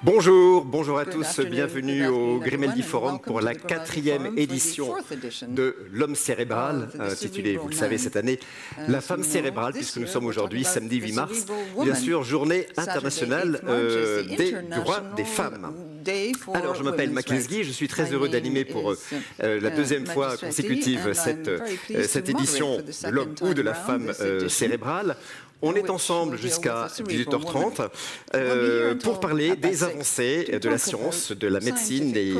Bonjour à tous, bienvenue au Grimaldi Forum pour la 4e édition de l'homme cérébral, intitulée, vous le savez, cette année, la femme cérébrale, puisque nous sommes aujourd'hui, samedi 8 mars, bien sûr, journée internationale des droits des femmes. Alors, je m'appelle Maclesguy, je suis très heureux d'animer pour la deuxième fois consécutive cette édition de l'homme ou de la femme cérébrale. On est ensemble jusqu'à 18h30 pour parler des avancées de la science, de la médecine et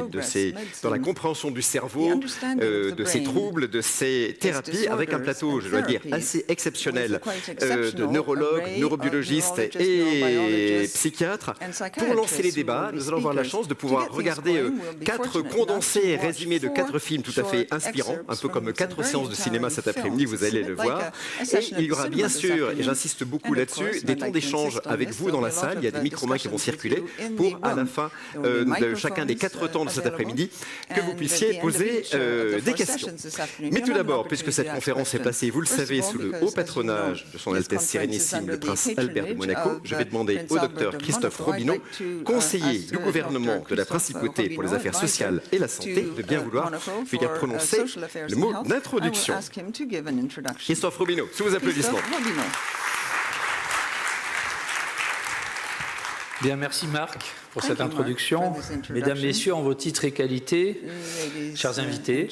dans la compréhension du cerveau, de ses troubles, de ses thérapies, avec un plateau, je dois dire, assez exceptionnel de neurologues, neurobiologistes et psychiatres. Pour lancer les débats, nous allons avoir la chance de pouvoir regarder 4 condensés et résumés de 4 films tout à fait inspirants, un peu comme 4 séances de cinéma cet après-midi, vous allez le voir. Et il y aura bien sûr, et j'insiste beaucoup là-dessus, des temps d'échange avec vous dans la salle. Il y a des micro-mains qui vont circuler pour, à la fin de chacun des 4 temps de cet après-midi, que vous puissiez poser des questions. Mais tout d'abord, puisque cette conférence est placée, vous le savez, sous le haut patronage de son Altesse Sérénissime, le Prince Albert de Monaco, je vais demander au docteur Christophe Robineau, conseiller du gouvernement de la Principauté pour les affaires sociales et la santé, de bien vouloir finir prononcer le mot d'introduction. Christophe Robineau, sous vos applaudissements. Bien, merci Marc pour cette introduction. Mesdames, Messieurs, en vos titres et qualités, chers invités,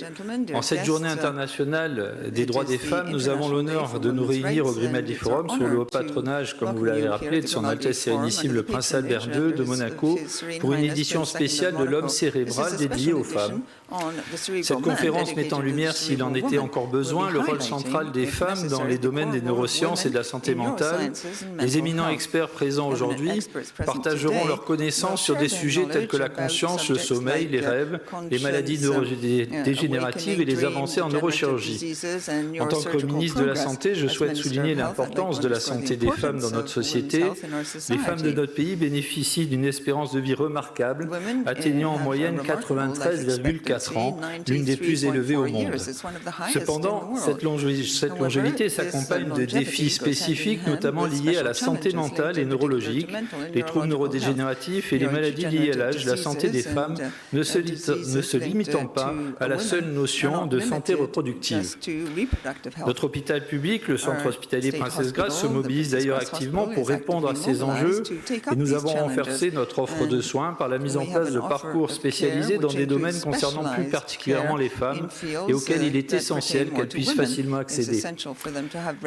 en cette journée internationale des droits des femmes, nous avons l'honneur de nous réunir au Grimaldi Forum sous le haut patronage, comme vous l'avez rappelé, de son Altesse Sérénissime le Prince Albert II de Monaco, pour une édition spéciale de l'homme cérébral dédiée aux femmes. Cette conférence met en lumière, s'il en était encore besoin, le rôle central des femmes dans les domaines des neurosciences et de la santé mentale. Les éminents experts présents aujourd'hui partageront leurs connaissances sur des sujets tels que la conscience, le sommeil, les rêves, les maladies neurodégénératives et les avancées en neurochirurgie. En tant que ministre de la Santé, je souhaite souligner l'importance de la santé des femmes dans notre société. Les femmes de notre pays bénéficient d'une espérance de vie remarquable, atteignant en moyenne 93,4 ans, l'une des plus élevées au monde. Cependant, cette longévité s'accompagne de défis spécifiques, notamment liés à la santé mentale et neurologique, les troubles neurodégénératifs et les maladies liées à l'âge, la santé des femmes ne se limitant pas à la seule notion de santé reproductive. Notre hôpital public, le centre hospitalier Princesse Grace, se mobilise d'ailleurs activement pour répondre à ces enjeux et nous avons renforcé notre offre de soins par la mise en place de parcours spécialisés dans des domaines concernant plus particulièrement les femmes et auxquels il est essentiel qu'elles puissent facilement accéder.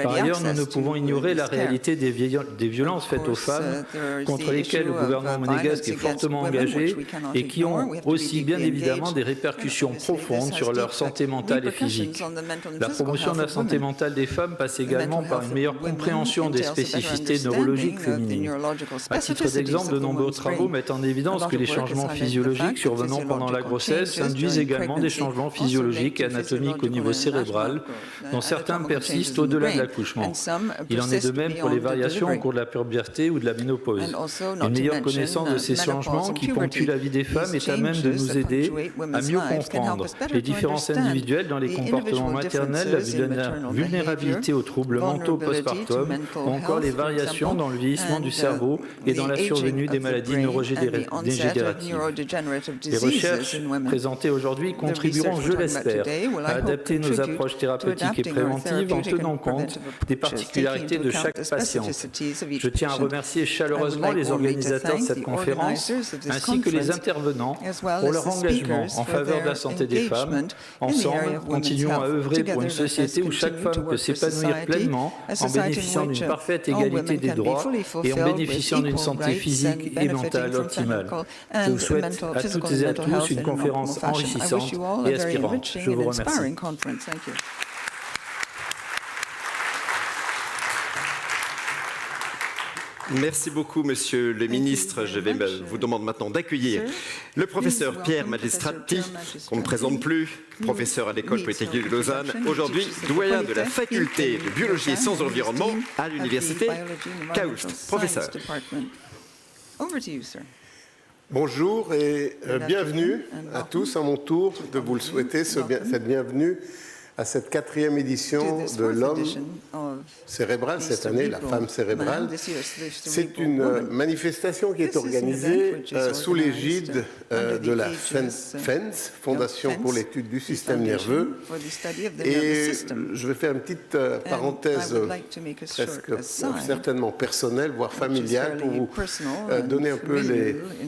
Par ailleurs, nous ne pouvons ignorer la réalité des violences faites aux femmes contre lesquelles le gouvernement monégasque est fortement engagé et qui ont aussi bien évidemment des répercussions profondes sur leur santé mentale et physique. La promotion de la santé mentale des femmes passe également par une meilleure compréhension des spécificités neurologiques féminines. À titre d'exemple, de nombreux travaux mettent en évidence que les changements physiologiques survenant pendant la grossesse induisent également des changements physiologiques et anatomiques au niveau cérébral, dont certains persistent au-delà de l'accouchement. Il en est de même pour les variations au cours de la puberté ou de la ménopause. Une meilleure connaissance de ces changements qui ponctuent la vie des femmes est à même de nous aider à mieux comprendre les différences individuelles dans les comportements maternels, la vulnérabilité aux troubles mentaux postpartum ou encore les variations dans le vieillissement du cerveau et dans la survenue des maladies neurodégénératives. Les recherches présentées aujourd'hui contribueront, je l'espère, à adapter nos approches thérapeutiques et préventives en tenant compte des particularités de chaque patiente. Je tiens à remercier chaleureusement les organisateurs de cette conférence ainsi que les intervenants pour leur engagement en faveur de la santé des femmes. Ensemble, continuons à œuvrer pour une société où chaque femme peut s'épanouir pleinement en bénéficiant d'une parfaite égalité des droits et en bénéficiant d'une santé physique et mentale optimale. Je vous souhaite à toutes et à tous une conférence enrichissante et inspirante. Je vous remercie. Merci beaucoup, Monsieur le Ministre. Je vais vous demander maintenant d'accueillir le professeur Pierre Magistrati, qu'on ne présente plus, professeur à l'École Polytechnique de Lausanne, aujourd'hui doyen de la faculté de biologie et sciences de l'environnement à l'université KAUST. Professeur. Bonjour et bienvenue à tous, à mon tour de vous le souhaiter, cette bienvenue à cette 4e édition de l'homme cérébral cette année, la femme cérébrale. C'est une manifestation qui est organisée sous l'égide de la Femme, Fondation pour l'étude du système nerveux. Et je vais faire une petite parenthèse presque certainement personnelle, voire familiale, pour vous donner un peu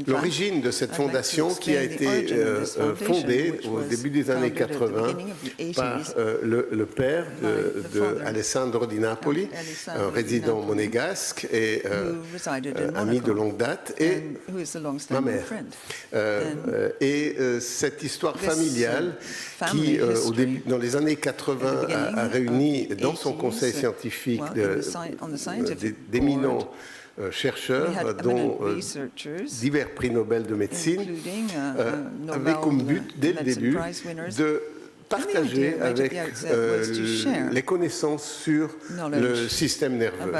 l'origine de cette fondation qui a été fondée au début des années 80 par le père de Alessandro di Napoli, un résident monégasque et ami de longue date, et ma mère. Et cette histoire familiale qui, dans les années 80, a réuni dans son conseil scientifique d'éminents chercheurs, dont divers prix Nobel de médecine, avaient comme but, dès le début, de partager avec les connaissances sur le système nerveux.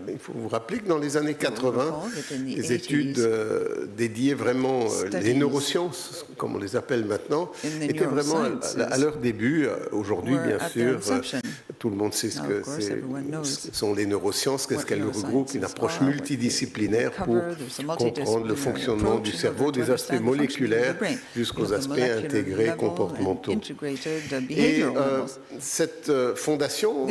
Il faut vous rappeler que dans les années 80, les études dédiées vraiment les neurosciences, comme on les appelle maintenant, étaient vraiment à leur début. Aujourd'hui, bien sûr, tout le monde sait ce que sont les neurosciences, qu'est-ce qu'elles regroupent, une approche multidisciplinaire pour comprendre le fonctionnement du cerveau, des aspects moléculaires jusqu'aux aspects intégrés comportementaux. Et cette fondation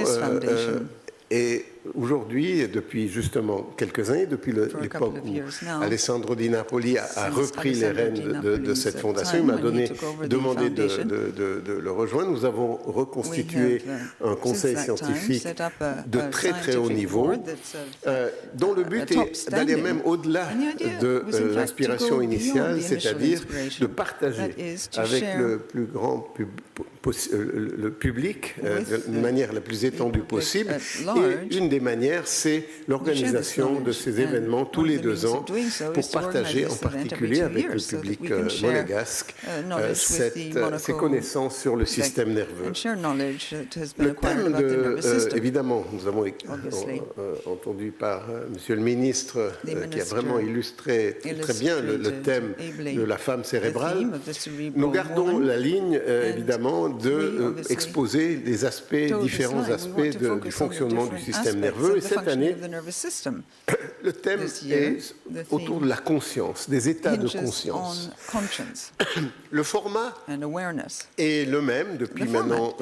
est aujourd'hui, depuis justement quelques années, depuis l'époque où Alessandro Di Napoli a repris les rênes de cette fondation, il m'a demandé de le rejoindre. Nous avons reconstitué un conseil scientifique de très très haut niveau, dont le but est d'aller même au-delà de l'inspiration initiale, c'est-à-dire de partager avec le plus grand le public de manière la plus étendue possible. Et une des manières, c'est l'organisation de ces événements tous les 2 ans pour partager en particulier avec le public monégasque ces connaissances sur le système nerveux. Le thème évidemment, nous avons entendu par Monsieur le ministre qui a vraiment illustré très bien le thème de la femme cérébrale. Nous gardons la ligne évidemment d'exposer des différents aspects du fonctionnement du système nerveux. Et cette année, le thème est autour de la conscience, des états de conscience. Le format est le même depuis maintenant,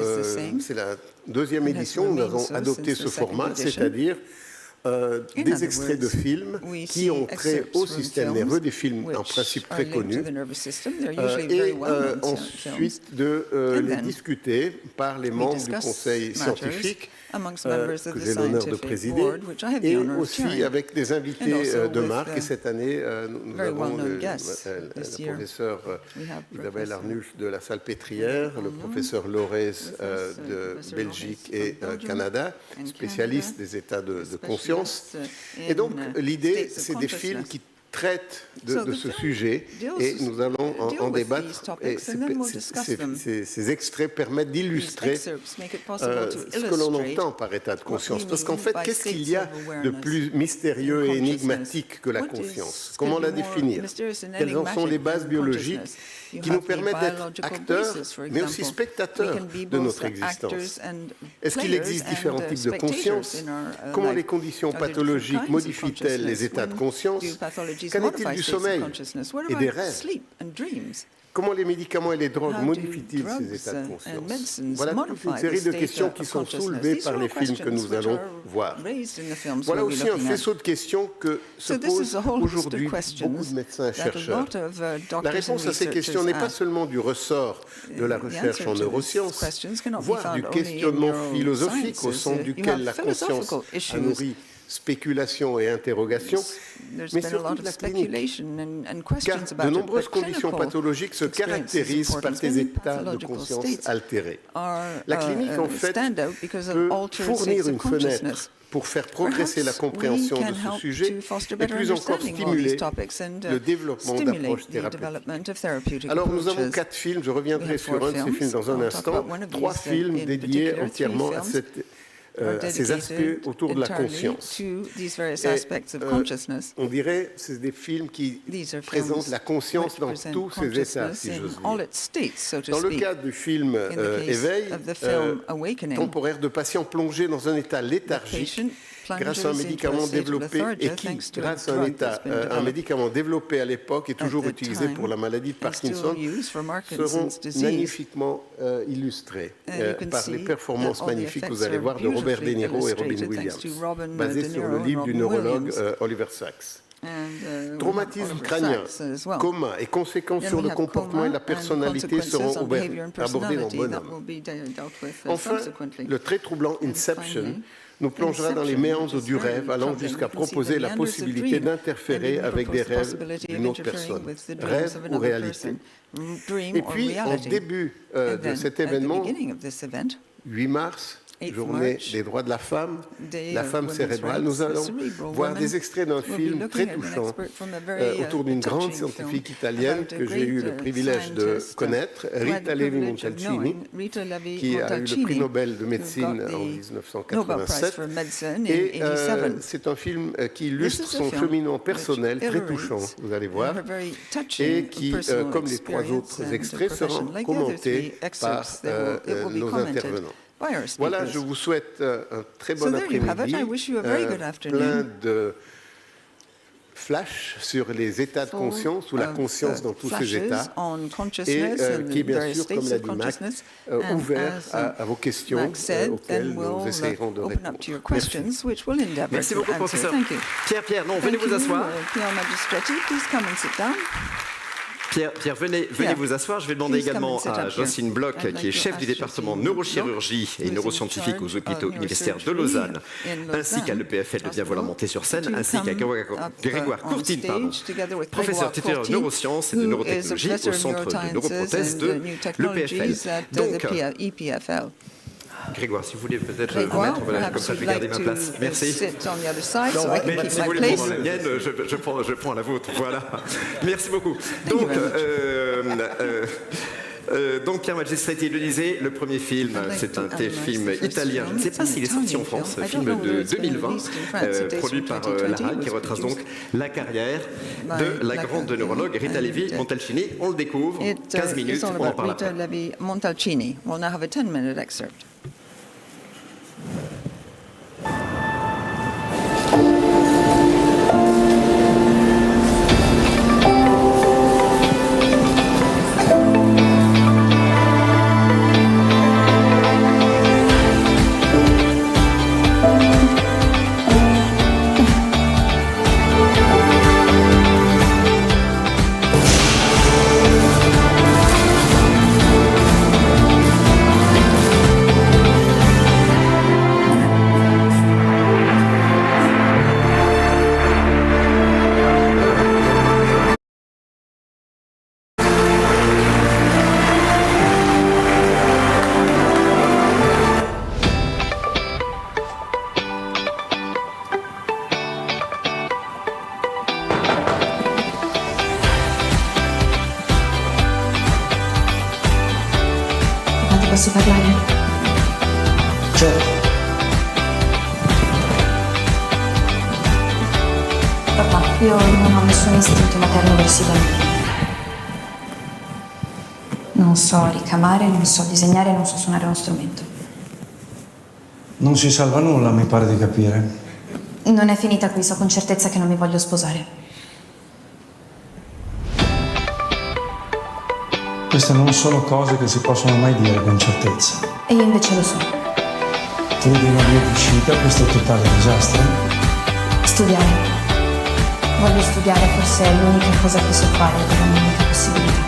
c'est la 2e édition, nous avons adopté ce format, c'est-à-dire des extraits de films qui ont trait au système nerveux, des films en principe très connus, et ensuite de les discuter par les membres du conseil scientifique que j'ai l'honneur de présider, et aussi avec des invités de marque. Et cette année, nous avons la professeure Isabelle Arnulf de la Salpêtrière, le professeur Lorez de Belgique et Canada, spécialiste des états de conscience. Et donc, l'idée, c'est des films qui traitent de ce sujet, et nous allons en débattre. Et ces extraits permettent d'illustrer ce que l'on entend par état de conscience. Parce qu'en fait, qu'est-ce qu'il y a de plus mystérieux et énigmatique que la conscience? Comment la définir? Quelles en sont les bases biologiques qui nous permettent d'être acteurs, mais aussi spectateurs de notre existence? Est-ce qu'il existe différents types de conscience? Comment les conditions pathologiques modifient-elles les états de conscience? Qu'en est-il du sommeil et des rêves? Comment les médicaments et les drogues modifient-ils ces états de conscience? Voilà toute une série de questions qui sont soulevées par les films que nous allons voir. Voilà aussi un faisceau de questions que se posent aujourd'hui beaucoup de médecins et chercheurs. La réponse à ces questions n'est pas seulement du ressort de la recherche en neurosciences, voire du questionnement philosophique au centre duquel la conscience a nourri spéculation et interrogation, mais surtout de la clinique. Car de nombreuses conditions pathologiques se caractérisent par des états de conscience altérés. La clinique, en fait, peut fournir une fenêtre pour faire progresser la compréhension de ce sujet et plus encore stimuler le développement d'approches thérapeutiques. Alors nous avons 4 films, je reviendrai sur un de ces films dans un instant, 3 films dédiés entièrement à cette à ces aspects autour de la conscience. On dirait que c'est des films qui présentent la conscience dans tous ses états, si j'ose dire. Dans le cas du film Éveil, temporaire de patient plongé dans un état léthargique, grâce à un médicament développé et qui, grâce à un médicament développé à l'époque et toujours utilisé pour la maladie de Parkinson, seront magnifiquement illustrés par les performances magnifiques, vous allez voir, de Robert De Niro et Robin Williams, basées sur le livre du neurologue Oliver Sacks. Traumatisme crânien, coma et conséquences sur le comportement et la personnalité seront abordés dans Bonhomme. Enfin, le très troublant Inception nous plongera dans les méandres du rêve, allant jusqu'à proposer la possibilité d'interférer avec des rêves d'une autre personne, rêve ou réalité. Et puis, en début de cet événement, 8 mars, Journée des droits de la femme cérébrale, nous allons voir des extraits d'un film très touchant autour d'une grande scientifique italienne que j'ai eu le privilège de connaître, Rita Levi-Montalcini, qui a eu le prix Nobel de médecine en 1987. Et c'est un film qui illustre son cheminement personnel très touchant, vous allez voir, et qui, comme les 3 autres extraits, seront commentés par nos intervenants. Voilà, je vous souhaite un très bon après-midi, plein de flash sur les états de conscience ou la conscience dans tous ces états et qui est bien sûr, comme l'a dit Mac, ouvert à vos questions auxquelles nous essayerons de répondre. Merci. Merci beaucoup, professeur. Pierre, non, venez vous asseoir. Pierre, venez vous asseoir. Je vais demander également à Jocelyne Bloch, qui est chef du département neurochirurgie et neuroscientifique aux hôpitaux universitaires de Lausanne, ainsi qu'à l'EPFL de bien vouloir monter sur scène, ainsi qu'à Grégoire Courtine, professeur titulaire de neurosciences et de neurotechnologie au centre de neuroprothèse de l'EPFL. Donc, Grégoire, si vous voulez peut-être vous mettre, voilà, comme ça je vais garder ma place. Merci. Mais si vous voulez prendre la mienne, je prends la vôtre. Voilà. Merci beaucoup. Donc Pierre Magistretti le disait, le premier film, c'est un film italien, je ne sais pas s'il est sorti en France, un film de 2020, produit par Lara, qui retrace donc la carrière de la grande neurologue Rita Levi-Montalcini. On le découvre, 15 minutes, on en parle après. Posso parlare? Certo. Papà, io non ho nessun istinto materno verso i bambini. Non so ricamare, non so disegnare, non so suonare uno strumento. Non si salva nulla, mi pare di capire. Non è finita qui, so con certezza che non mi voglio sposare. Queste non sono cose che si possono mai dire con certezza. E io invece lo so. Credi una via di uscita a questo totale disastro? Studiare. Voglio studiare, forse è l'unica cosa che so fare, è l'unica possibilità.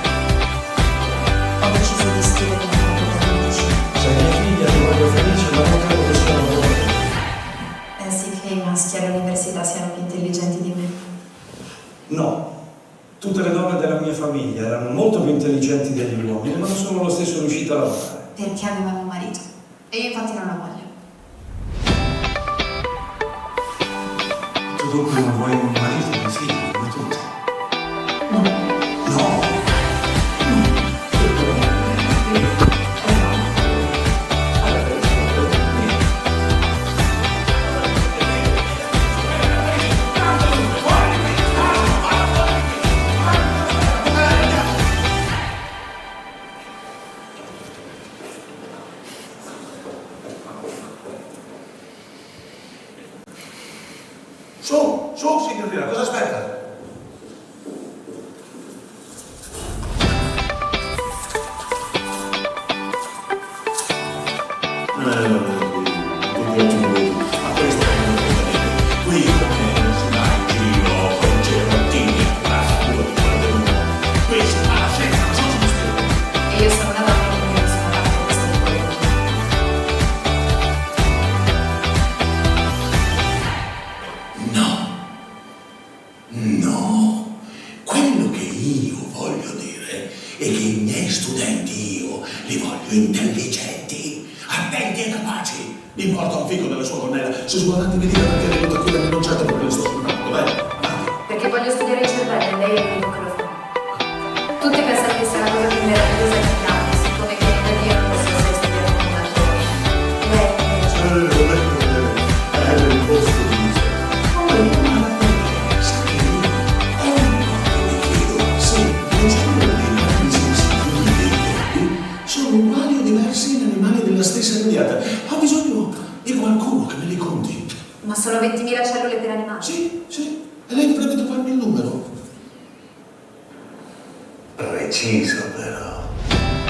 Ho deciso di scrivere una facoltà di medicina. Sei mia figlia, ti voglio felice, ma non credo che sia una buona. Pensi che i maschi all'università siano più intelligenti di me? No. Tutte le donne della mia famiglia erano molto più intelligenti degli uomini, ma non sono lo stesso riuscite a lavorare. Perché avevamo un marito. E io infatti non la voglio. Tu dunque non vuoi un marito e un figlio, come tutti? No. No! e che i miei studenti io li voglio intelligenti, attenti e capaci. Mi importa un fico della sua gonnella. Se su avanti mi dica perché è venuto qui da rinunciato perché le sto ascoltando, dai. Perché voglio studiare il cervello, lei è l'unico che lo fa. Tutti pensano che sia la cosa più meravigliosa che abbiamo, siccome viene da Dio non posso essere studiare con un attore. Lei È il posto di vista. Poi ma la pensa che io è un po' che mi chiedo se non sono dei animali sensibili dei corpi sono uguali o diversi in animali della stessa immediata. Ho bisogno di qualcuno che me li conti. Ma sono 20.000 cellule per animale? Sì, sì. E lei dovrebbe trovarmi il numero. Preciso però.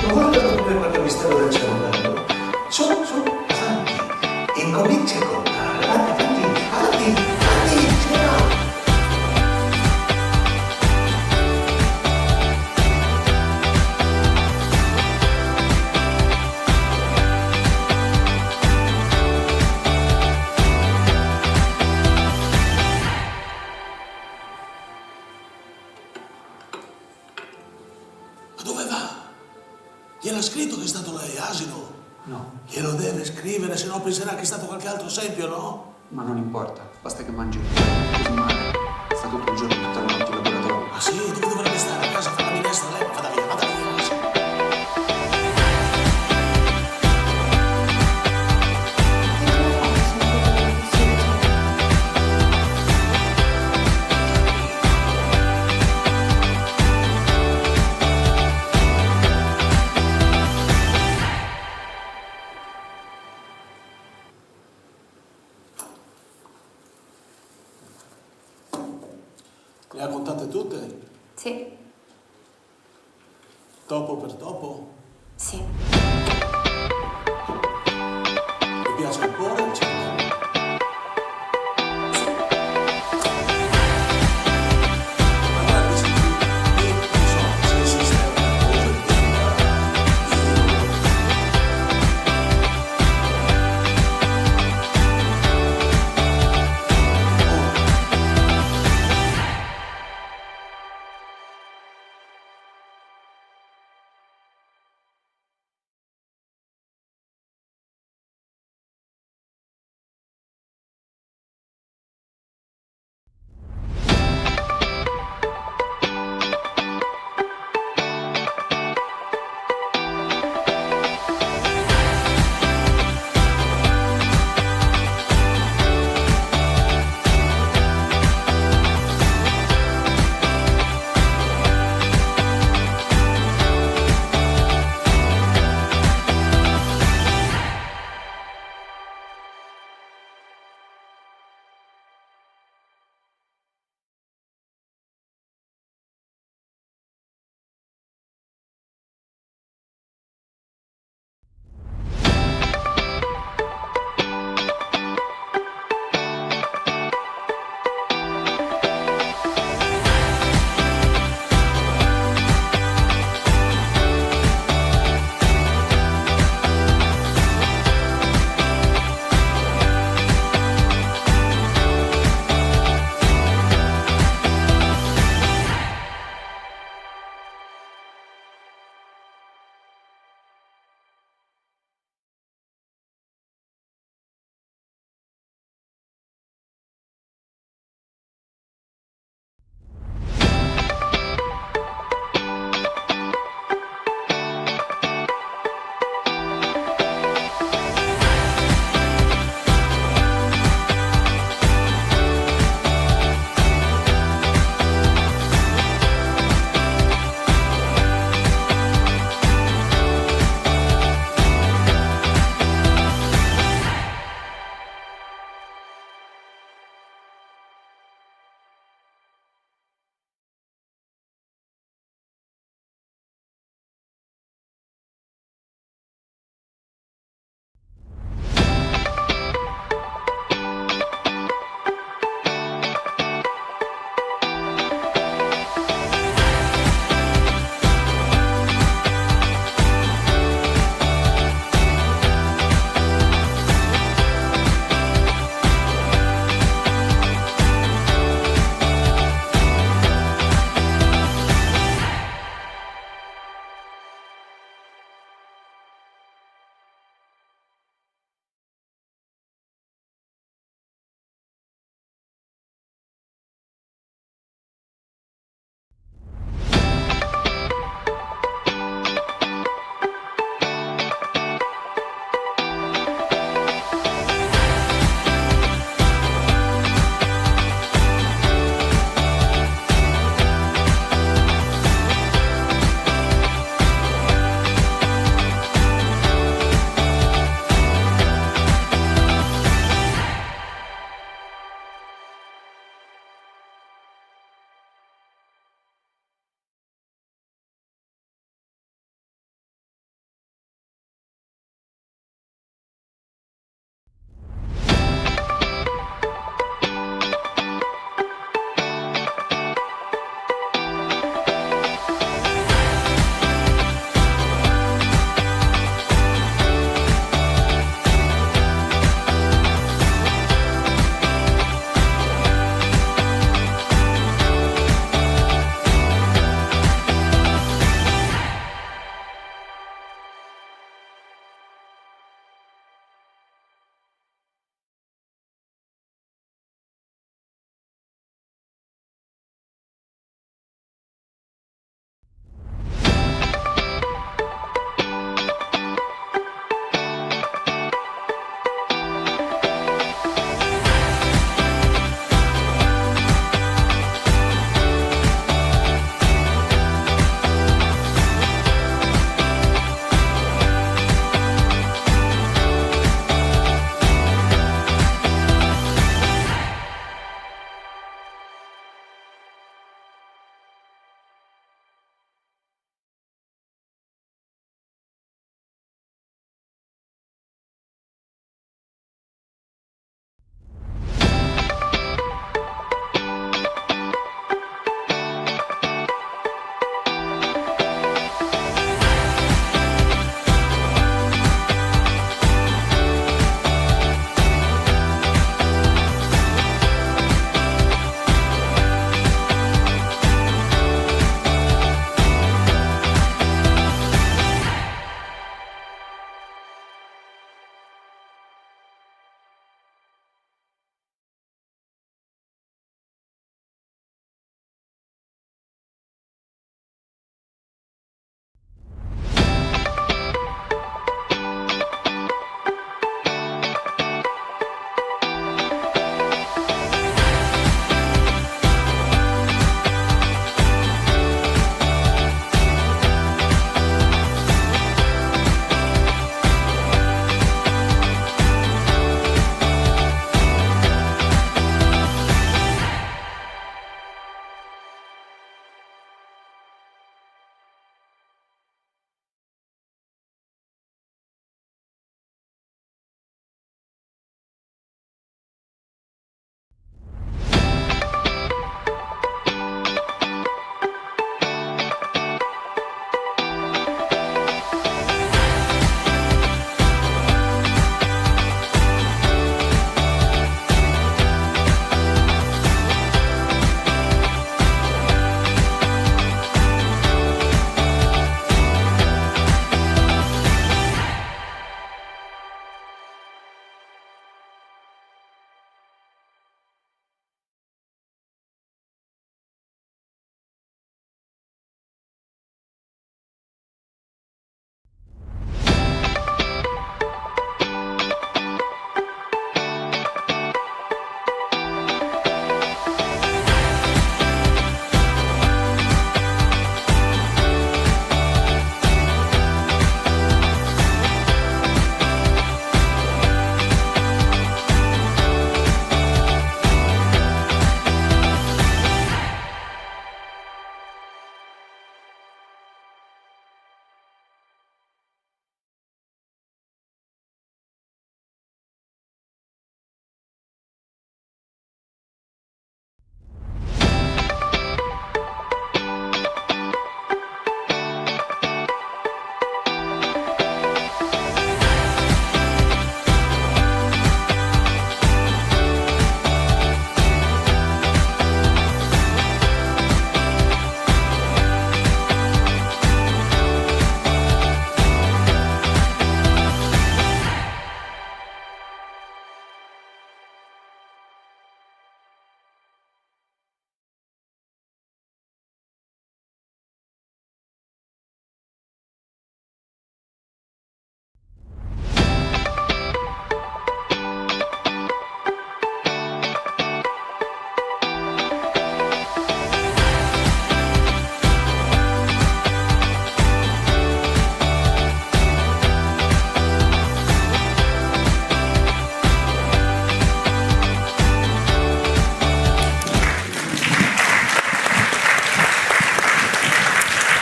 Non guarda come qualche mistero del cervello. Sono avanti. Incomincia a contare. Avanti. Spera. Ma dove va? Gliel'ha scritto che è stato lei, asino? No, Glielo deve scrivere, se no penserà che è stato qualche altro esempio, no? ma non importa, basta che mangi così male. Sta tutto il giorno, tutta la notte in laboratorio. Ah sì? Dove dovrebbe stare? A casa a fare la minestra? Lei vada via. Le ha contate tutte? Sì. Topo per topo? Sì. Le piace il cuore o il cervello?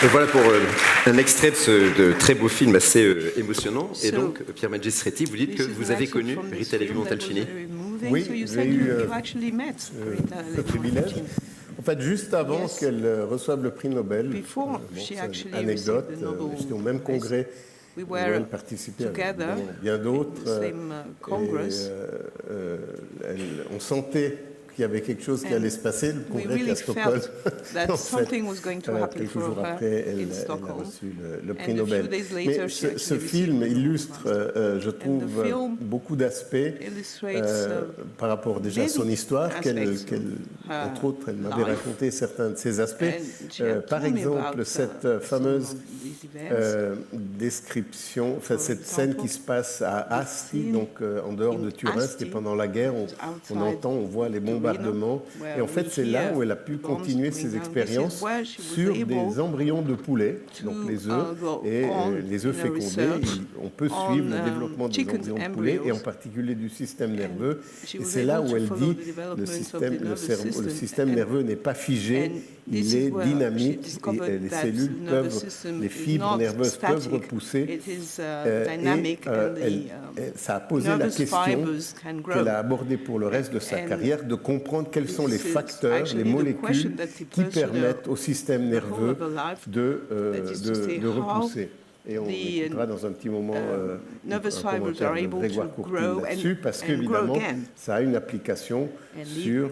Et voilà pour un extrait de ce très beau film assez émotionnant. Et donc, Pierre Magistretti, vous dites que vous avez connu Rita Levi-Montalcini. Oui, j'ai eu ce privilège. En fait, juste avant qu'elle reçoive le prix Nobel, c'est une anecdote, j'étais au même congrès où elle participait avec bien d'autres. On sentait qu'il y avait quelque chose qui allait se passer, le congrès était à Stockholm. En fait, quelques jours après, elle a reçu le prix Nobel. Mais ce film illustre, je trouve, beaucoup d'aspects par rapport déjà à son histoire, entre autres, elle m'avait raconté certains de ces aspects. Par exemple, cette fameuse description, enfin, cette scène qui se passe à Asti, donc en dehors de Turin, c'était pendant la guerre, on voit les bombardements. Et en fait, c'est là où elle a pu continuer ses expériences sur des embryons de poulets, donc les œufs, et les œufs fécondés. On peut suivre le développement des embryons de poulets, et en particulier du système nerveux. Et c'est là où elle dit le système nerveux n'est pas figé, il est dynamique, et les cellules les fibres nerveuses peuvent repousser. Ça a posé la question qu'elle a abordée pour le reste de sa carrière, de comprendre quels sont les facteurs, les molécules qui permettent au système nerveux de repousser. Et on écoutera dans un petit moment un commentaire de Grégoire Courtine là-dessus, parce qu'évidemment, ça a une application sur,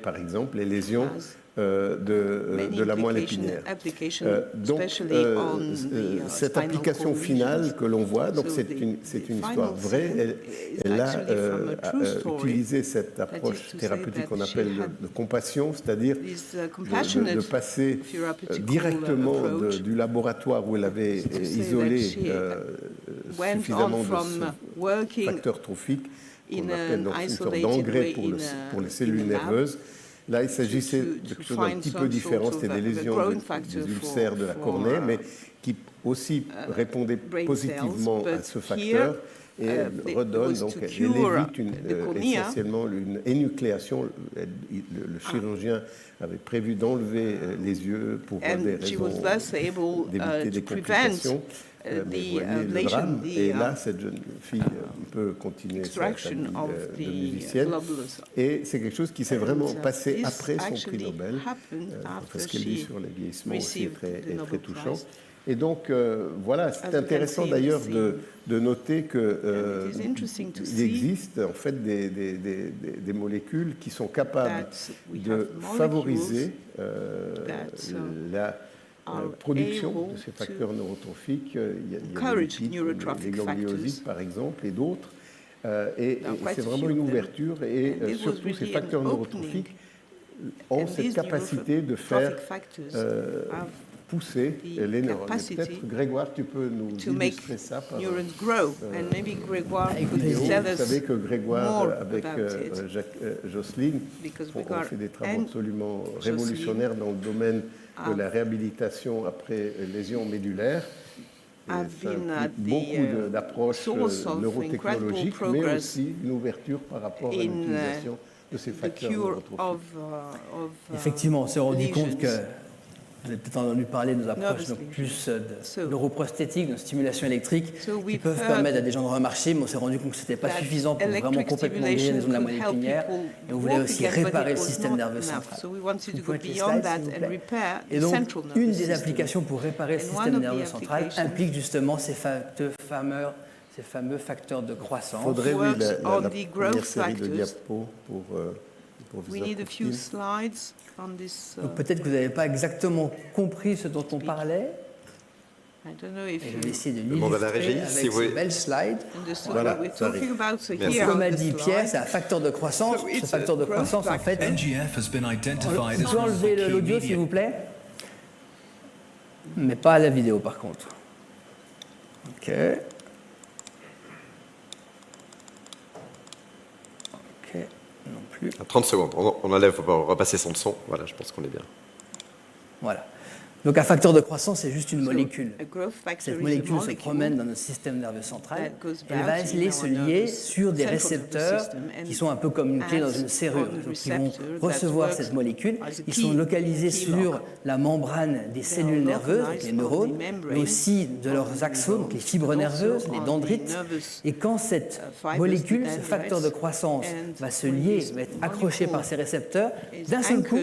par exemple, les lésions de la moelle épinière. Donc, cette application finale que l'on voit, donc c'est une histoire vraie. Elle a utilisé cette approche thérapeutique qu'on appelle de compassion, c'est-à-dire de passer directement du laboratoire où elle avait isolé suffisamment de ce facteur trophique, qu'on appelle donc une sorte d'engrais pour les cellules nerveuses. Là, il s'agissait de quelque chose d'un petit peu différent, c'était des lésions des ulcères de la cornée, mais qui aussi répondaient positivement à ce facteur et redonne, donc elle évite essentiellement une énucléation. Le chirurgien avait prévu d'enlever les yeux pour des raisons d'éviter des complications. Le drame, et là, cette jeune fille peut continuer sa vie de musicienne. Et c'est quelque chose qui s'est vraiment passé après son prix Nobel, parce qu'elle dit sur le vieillissement aussi est très touchant. Et donc, voilà, c'est intéressant d'ailleurs de noter qu'il existe en fait des molécules qui sont capables de favoriser la production de ces facteurs neurotrophiques. Il y a les gangliosides, par exemple, et d'autres. Et c'est vraiment une ouverture. Et surtout, ces facteurs neurotrophiques ont cette capacité de faire pousser les neurones. Peut-être, Grégoire, tu peux nous illustrer ça par vous savez que Grégoire, avec Jocelyne, ont fait des travaux absolument révolutionnaires dans le domaine de la réhabilitation après lésions médulaires. Beaucoup d'approches neurotechnologiques, mais aussi une ouverture par rapport à l'utilisation de ces facteurs neurotrophiques. Effectivement, on s'est rendu compte que vous avez peut-être entendu parler de nos approches donc plus neuroprosthétiques, de stimulation électrique, qui peuvent permettre à des gens de remarcher, mais on s'est rendu compte que ce n'était pas suffisant pour vraiment complètement guérir les zones de la moelle épinière. Et on voulait aussi réparer le système nerveux central. Vous pouvez les slides, s'il vous plaît. Et donc, une des applications pour réparer le système nerveux central implique justement ces fameux facteurs de croissance. Il faudrait, oui, la première série de diapos pour donc peut-être que vous n'avez pas exactement compris ce dont on parlait. Je vais essayer de l'illustrer avec ces belles slides. Voilà, comme a dit Pierre, c'est un facteur de croissance. Ce facteur de croissance, en fait... On peut enlever l'audio, s'il vous plaît, mais pas à la vidéo, par contre. OK. 30 secondes, on enlève, on va repasser son son. Voilà, je pense qu'on est bien. Voilà. Donc un facteur de croissance, c'est juste une molécule. Cette molécule se promène dans notre système nerveux central. Elle va aller se lier sur des récepteurs qui sont un peu comme une clé dans une serrure. Donc ils vont recevoir cette molécule. Ils sont localisés sur la membrane des cellules nerveuses, donc les neurones, mais aussi de leurs axones, donc les fibres nerveuses, les dendrites. Et quand cette molécule, ce facteur de croissance, va se lier, va être accroché par ces récepteurs, d'un seul coup,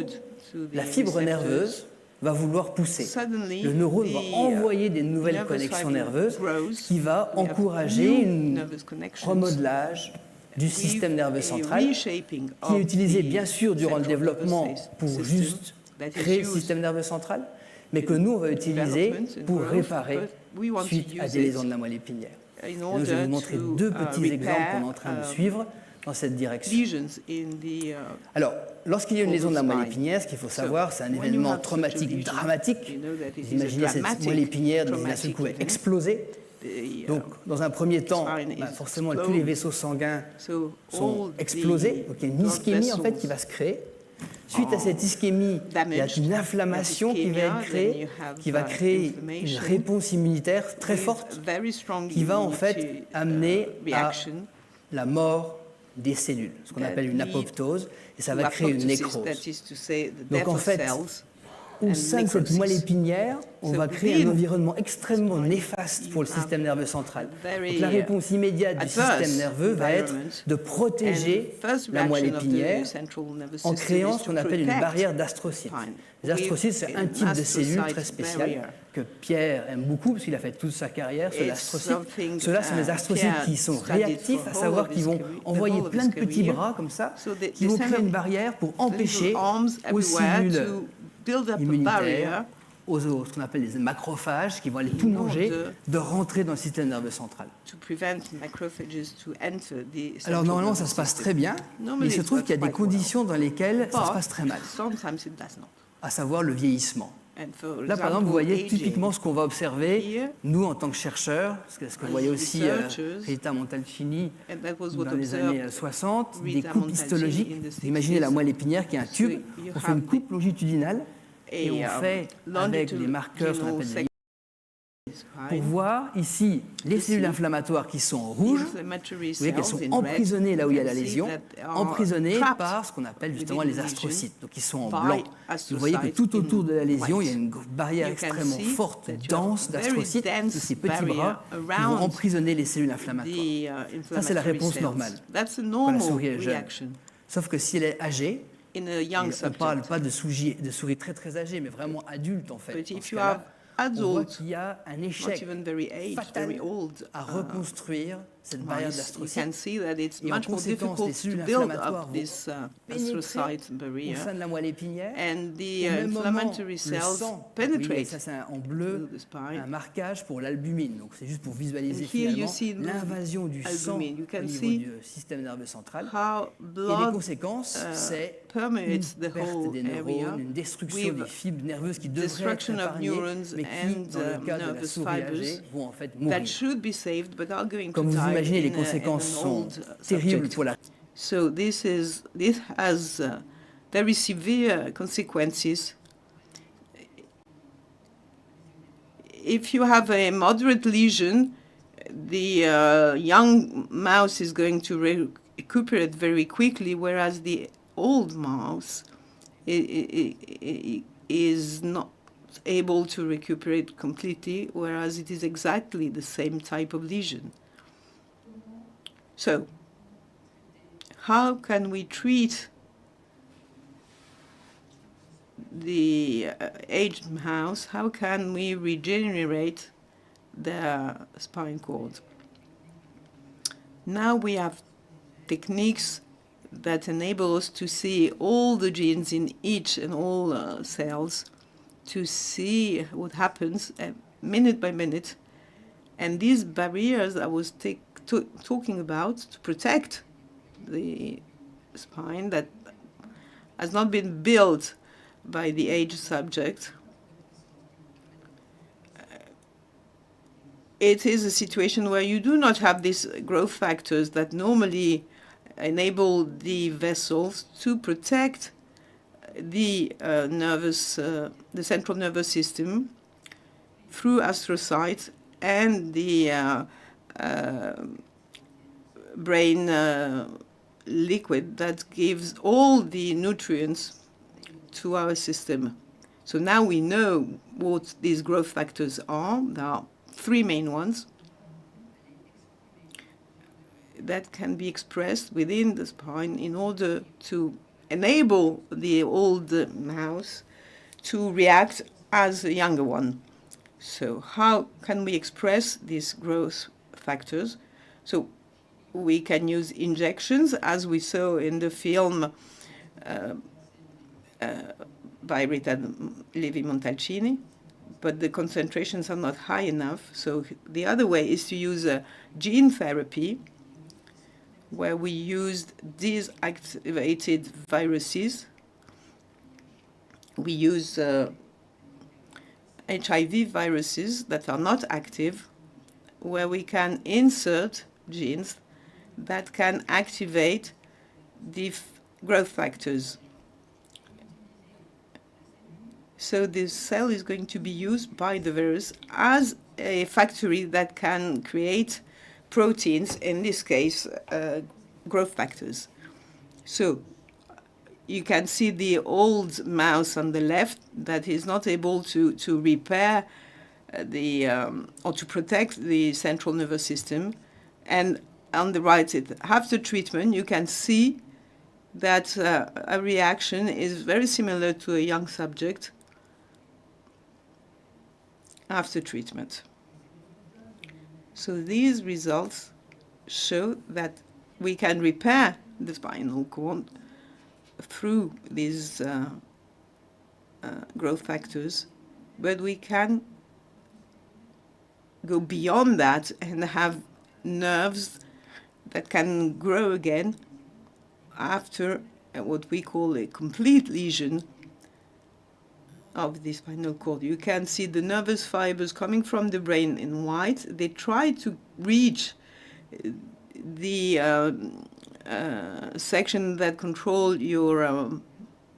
la fibre nerveuse va vouloir pousser. Le neurone va envoyer des nouvelles connexions nerveuses qui va encourager un remodelage du système nerveux central qui est utilisé bien sûr durant le développement pour juste créer le système nerveux central, mais que nous on va utiliser pour réparer suite à des lésions de la moelle épinière. Et donc, je vais vous montrer deux petits exemples qu'on est en train de suivre dans cette direction. Alors, lorsqu'il y a une lésion de la moelle épinière, ce qu'il faut savoir, c'est un événement traumatique dramatique. Vous imaginez cette moelle épinière qui d'un seul coup est explosée. Donc, dans un premier temps, forcément, tous les vaisseaux sanguins sont explosés. Donc, il y a une ischémie en fait qui va se créer. Suite à cette ischémie, il y a une inflammation qui va être créée, qui va créer une réponse immunitaire très forte, qui va en fait amener à la mort des cellules, ce qu'on appelle une apoptose, et ça va créer une nécrose. Donc en fait, au sein de cette moelle épinière, on va créer un environnement extrêmement néfaste pour le système nerveux central. Donc la réponse immédiate du système nerveux va être de protéger la moelle épinière en créant ce qu'on appelle une barrière d'astrocytes. Les astrocytes, c'est un type de cellule très spécial que Pierre aime beaucoup parce qu'il a fait toute sa carrière sur l'astrocyte. Ceux-là sont les astrocytes qui sont réactifs, à savoir qu'ils vont envoyer plein de petits bras comme ça, qui vont créer une barrière pour empêcher aux cellules immunitaires, ce qu'on appelle les macrophages, qui vont aller tout manger, de rentrer dans le système nerveux central. Alors normalement ça se passe très bien, mais il se trouve qu'il y a des conditions dans lesquelles ça se passe très mal, à savoir le vieillissement. Là, par exemple, vous voyez typiquement ce qu'on va observer, nous, en tant que chercheurs, ce que vous voyez aussi Rita Montalcini dans les années 60, des coupes histologiques. Imaginez la moelle épinière qui est un tube, on fait une coupe longitudinale et on fait avec des marqueurs, ce qu'on appelle des pour voir ici les cellules inflammatoires qui sont en rouge, vous voyez qu'elles sont emprisonnées là où il y a la lésion, emprisonnées par ce qu'on appelle justement les astrocytes, donc ils sont en blanc. Vous voyez que tout autour de la lésion, il y a une barrière extrêmement forte, dense d'astrocytes, ces petits bras qui vont emprisonner les cellules inflammatoires. Ça, c'est la réponse normale quand la souris est jeune. Sauf que si elle est âgée, on ne parle pas de souris très très âgées, mais vraiment adultes en fait. On voit qu'il y a un échec fatal à reconstruire cette barrière d'astrocytes. Et en conséquence, les cellules inflammatoires vont pénétrer au sein de la moelle épinière. Au même moment, le sang, oui, ça c'est en bleu, un marquage pour l'albumine. Donc c'est juste pour visualiser finalement l'invasion du sang au niveau du système nerveux central. Et les conséquences, c'est une perte des neurones, une destruction des fibres nerveuses qui devraient être épargnées, mais qui, dans le cas de la souris âgée, vont en fait mourir. Comme vous imaginez, les conséquences sont terribles pour la... So this has very severe consequences. If you have a moderate lesion, the young mouse is going to recuperate very quickly, whereas the old mouse is not able to recuperate completely, whereas it is exactly the same type of lesion. So, how can we treat the aged mouse? How can we regenerate the spine cord? Now we have techniques that enable us to see all the genes in each and all cells, to see what happens minute by minute. And these barriers I was talking about to protect the spine that has not been built by the aged subject. It is a situation where you do not have these growth factors that normally enable the vessels to protect the central nervous system through astrocytes and the brain liquid that gives all the nutrients to our system. So now we know what these growth factors are. There are three main ones that can be expressed within the spine in order to enable the old mouse to react as a younger one. So how can we express these growth factors? So we can use injections, as we saw in the film by Rita Levi-Montalcini, but the concentrations are not high enough. So the other way is to use gene therapy, where we used deactivated viruses. We use HIV viruses that are not active, where we can insert genes that can activate the growth factors. So this cell is going to be used by the virus as a factory that can create proteins, in this case, growth factors. So you can see the old mouse on the left that is not able to repair or to protect the central nervous system. And on the right, after treatment, you can see that a reaction is very similar to a young subject after treatment. So these results show that we can repair the spinal cord through these growth factors, but we can go beyond that and have nerves that can grow again after what we call a complete lesion of the spinal cord. You can see the nervous fibers coming from the brain in white. They try to reach the section that control your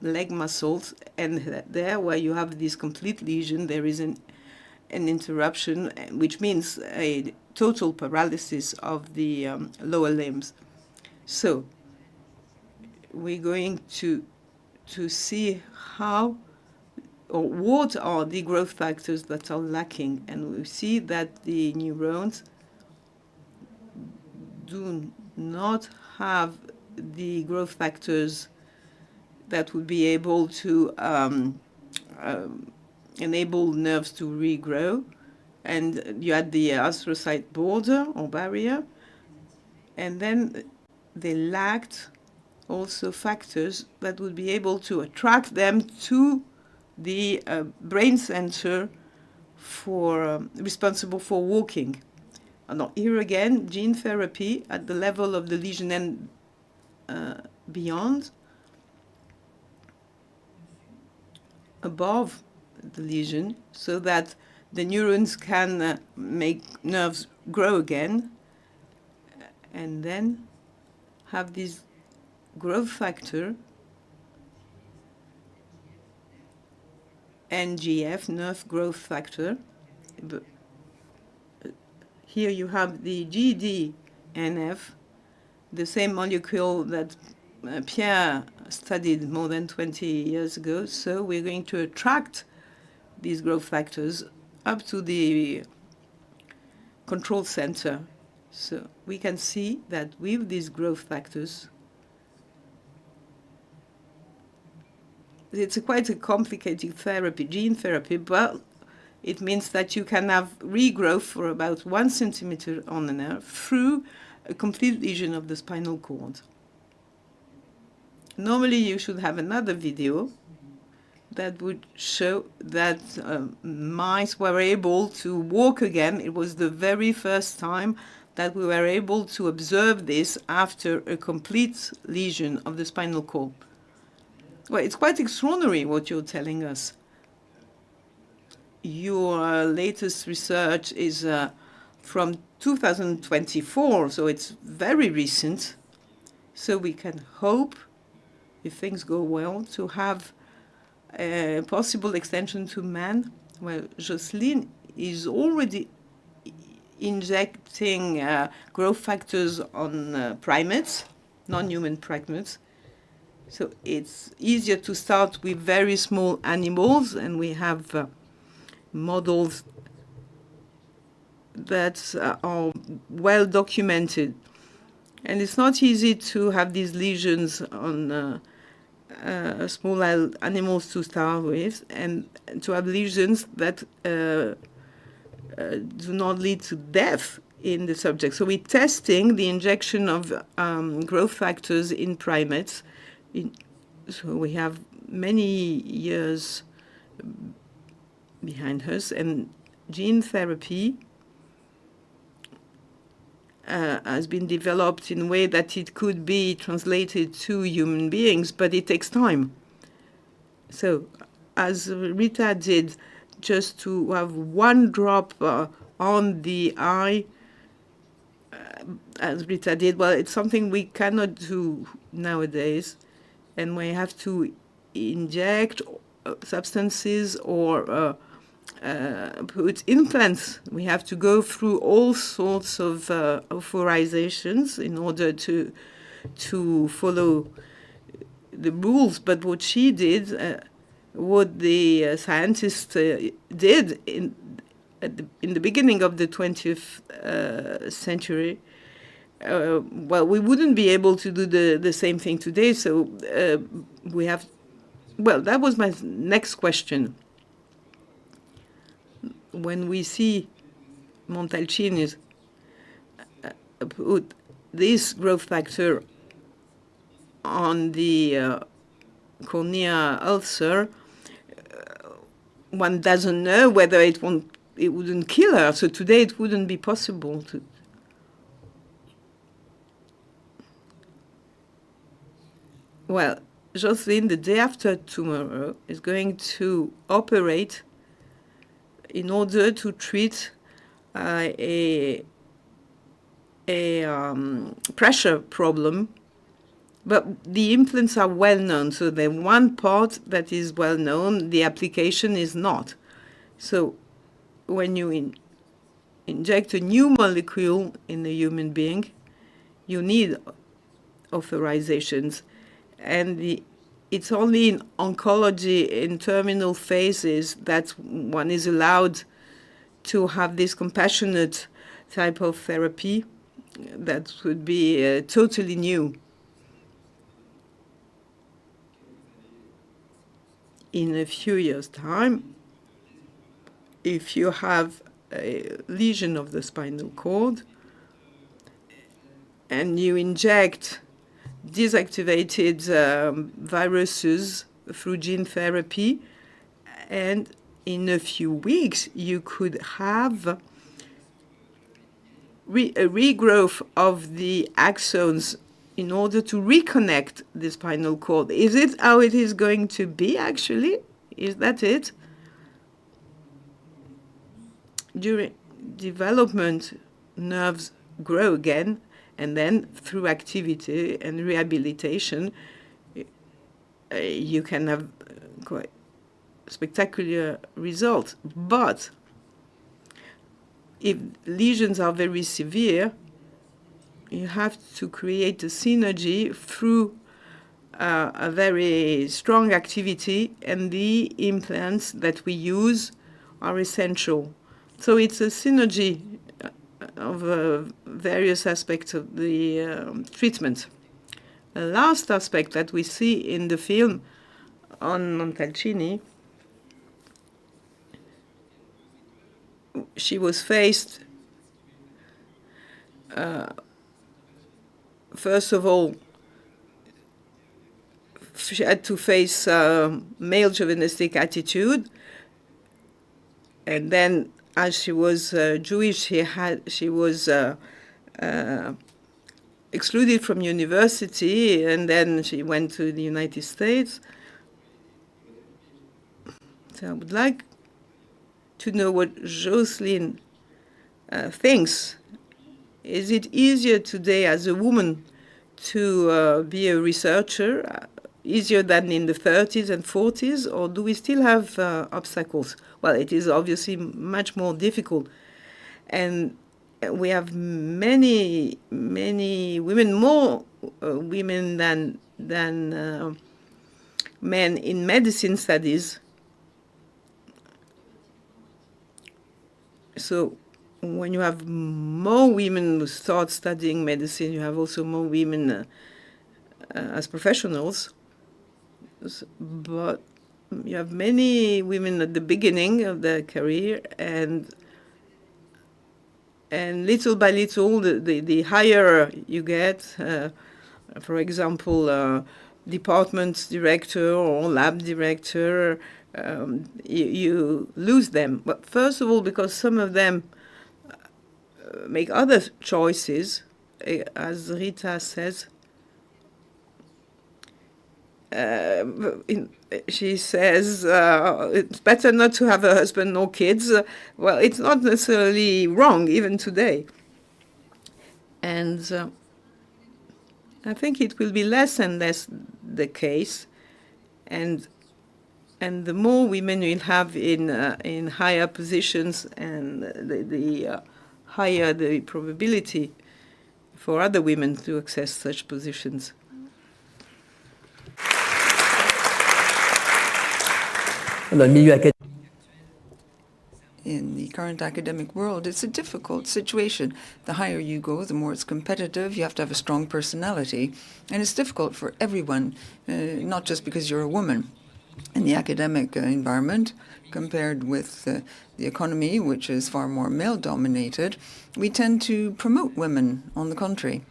leg muscles, and there where you have this complete lesion, there is an interruption, which means a total paralysis of the lower limbs. So we're going to see how or what are the growth factors that are lacking, and we see that the neurons do not have the growth factors that would be able to enable nerves to regrow. And you had the astrocyte border or barrier, and then they lacked also factors that would be able to attract them to the brain center responsible for walking. And here again, gene therapy at the level of the lesion and beyond, above the lesion, so that the neurons can make nerves grow again, and then have this growth factor, NGF, nerve growth factor. Here you have the GDNF, the same molecule that Pierre studied more than 20 years ago. So we're going to attract these growth factors up to the control center. So we can see that with these growth factors, it's quite a complicated therapy, gene therapy, but it means that you can have regrowth for about 1 centimeter on the nerve through a complete lesion of the spinal cord. Normally, you should have another video that would show that mice were able to walk again. It was the very first time that we were able to observe this after a complete lesion of the spinal cord. Well, it's quite extraordinary what you're telling us. Your latest research is from 2024, so it's very recent. So we can hope, if things go well, to have a possible extension to man. Well, Jocelyn is already injecting growth factors on primates, non-human primates. So it's easier to start with very small animals, and we have models that are well documented. And it's not easy to have these lesions on small animals to start with, and to have lesions that do not lead to death in the subject. So we're testing the injection of growth factors in primates. So we have many years behind us, and gene therapy has been developed in a way that it could be translated to human beings, but it takes time. So as Rita did, just to have one drop on the eye, as Rita did, well, it's something we cannot do nowadays, and we have to inject substances or put implants. We have to go through all sorts of authorizations in order to follow the rules. But what she did, what the scientists did in the beginning of the 20th century, well, we wouldn't be able to do the same thing today. So we have. Well, that was my next question. When we see Montalcini's put this growth factor on the cornea ulcer, one doesn't know whether it wouldn't kill her. So today it wouldn't be possible to. Well, Jocelyn, the day after tomorrow, is going to operate in order to treat a pressure problem. But the implants are well known, so the one part that is well known, the application is not. So when you inject a new molecule in a human being, you need authorizations. And it's only in oncology, in terminal phases, that one is allowed to have this compassionate type of therapy that would be totally new. In a few years' time, if you have a lesion of the spinal cord and you inject deactivated viruses through gene therapy, and in a few weeks you could have a regrowth of the axons in order to reconnect the spinal cord. Is it how it is going to be, actually? Is that it? During development, nerves grow again, and then through activity and rehabilitation, you can have quite spectacular results. But if lesions are very severe, you have to create a synergy through a very strong activity, and the implants that we use are essential. So it's a synergy of various aspects of the treatment. The last aspect that we see in the film on Montalcini, she was faced, first of all, she had to face male chauvinistic attitude, and then as she was Jewish, she was excluded from university, and then she went to the United States. So I would like to know what Jocelyn thinks. Is it easier today as a woman to be a researcher easier than in the 30s and 40s, or do we still have obstacles? Well, it is obviously much more difficult. And we have many women, more women than men in medicine studies. So when you have more women who start studying medicine, you have also more women as professionals. But you have many women at the beginning of their career, and little by little, the higher you get, for example, department director or lab director, you lose them. But first of all, because some of them make other choices, as Rita says. She says it's better not to have a husband nor kids. Well, it's not necessarily wrong, even today. And I think it will be less and less the case. And the more women we'll have in higher positions, and the higher the probability for other women to access such positions. In the current academic world, it's a difficult situation. The higher you go, the more it's competitive. You have to have a strong personality. And it's difficult for everyone, not just because you're a woman. In the academic environment, compared with the economy, which is far more male-dominated, we tend to promote women, on the contrary.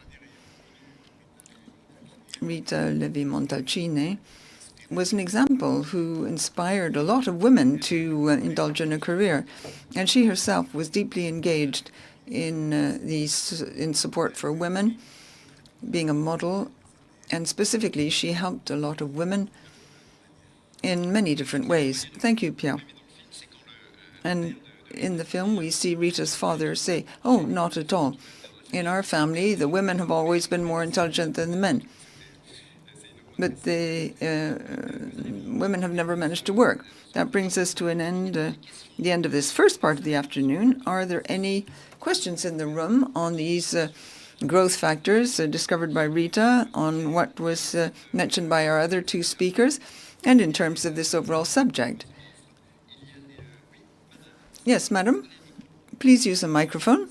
Rita Levi-Montalcini was an example who inspired a lot of women to indulge in a career. And she herself was deeply engaged in support for women, being a model. And specifically, she helped a lot of women in many different ways. Thank you, Pierre. And in the film, we see Rita's father say, "Oh, not at all. In our family, the women have always been more intelligent than the men. But the women have never managed to work." That brings us to the end of this first part of the afternoon. Are there any questions in the room on these growth factors discovered by Rita, on what was mentioned by our other two speakers, and in terms of this overall subject? Yes, madam. Please use a microphone.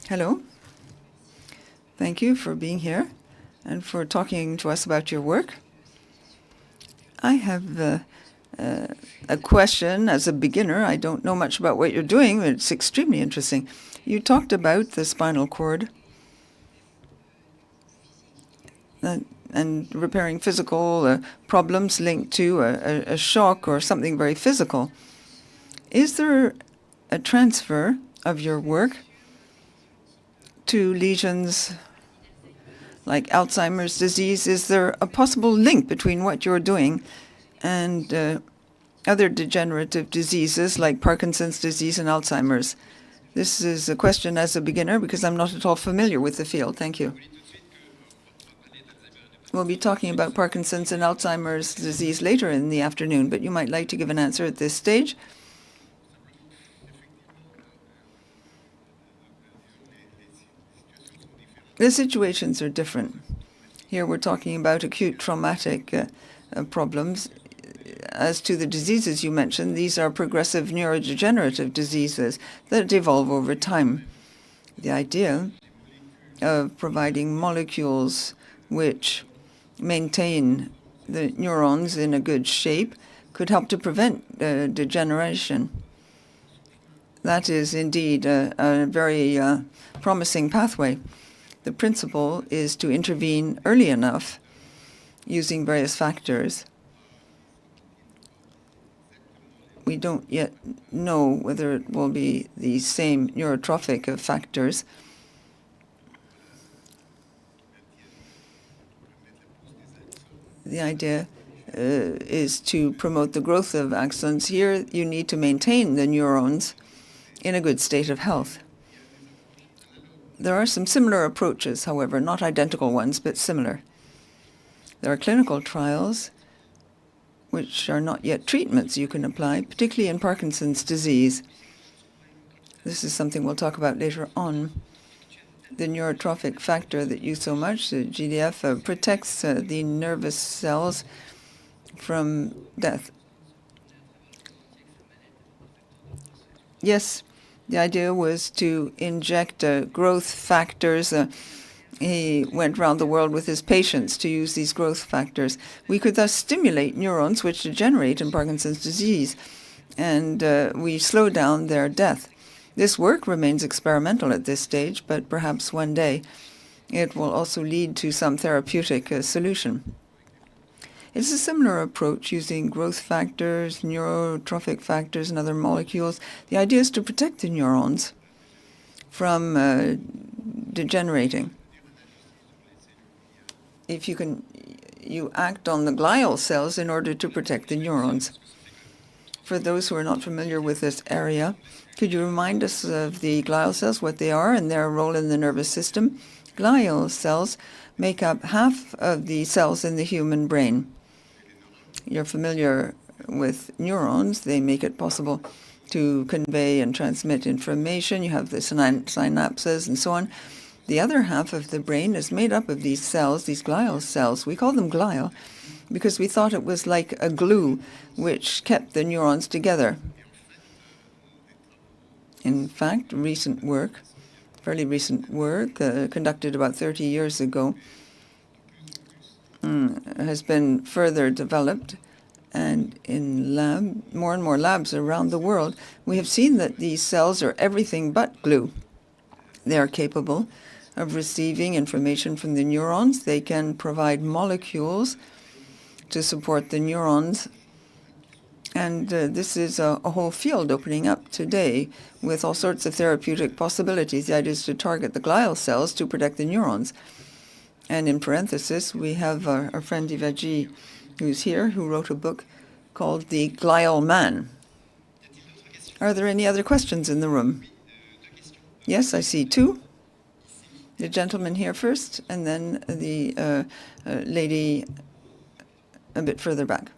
Hello. Thank you for being here and for talking to us about your work. I have a question as a beginner. I don't know much about what you're doing, but it's extremely interesting. You talked about the spinal cord and repairing physical problems linked to a shock or something very physical. Is there a transfer of your work to lesions like Alzheimer's disease? Is there a possible link between what you're doing and other degenerative diseases like Parkinson's disease and Alzheimer's? This is a question as a beginner because I'm not at all familiar with the field. Thank you. We'll be talking about Parkinson's and Alzheimer's disease later in the afternoon, but you might like to give an answer at this stage. The situations are different. Here we're talking about acute traumatic problems. As to the diseases you mentioned, these are progressive neurodegenerative diseases that evolve over time. The idea of providing molecules which maintain the neurons in a good shape could help to prevent degeneration. That is indeed a very promising pathway. The principle is to intervene early enough using various factors. We don't yet know whether it will be the same neurotrophic factors. The idea is to promote the growth of axons. Here, you need to maintain the neurons in a good state of health. There are some similar approaches, however, not identical ones, but similar. There are clinical trials which are not yet treatments you can apply, particularly in Parkinson's disease. This is something we'll talk about later on. The neurotrophic factor that used so much, the GDF, protects the nervous cells from death. Yes, the idea was to inject growth factors. He went around the world with his patients to use these growth factors. We could thus stimulate neurons which degenerate in Parkinson's disease, and we slow down their death. This work remains experimental at this stage, but perhaps one day it will also lead to some therapeutic solution. It's a similar approach using growth factors, neurotrophic factors, and other molecules. The idea is to protect the neurons from degenerating. If you act on the glial cells in order to protect the neurons. For those who are not familiar with this area, could you remind us of the glial cells, what they are, and their role in the nervous system? Glial cells make up half of the cells in the human brain. You're familiar with neurons. They make it possible to convey and transmit information. You have the synapses and so on. The other half of the brain is made up of these cells, these glial cells. We call them glial because we thought it was like a glue which kept the neurons together. In fact, fairly recent work, conducted about 30 years ago, has been further developed, and in more and more labs around the world, we have seen that these cells are everything but glue. They are capable of receiving information from the neurons. They can provide molecules to support the neurons. And this is a whole field opening up today with all sorts of therapeutic possibilities. The idea is to target the glial cells to protect the neurons. And in parenthesis, we have our friend Ivaji, who's here, who wrote a book called The Glial Man. Are there any other questions in the room? Yes, I see two. The gentleman here first, and then the lady a bit further back.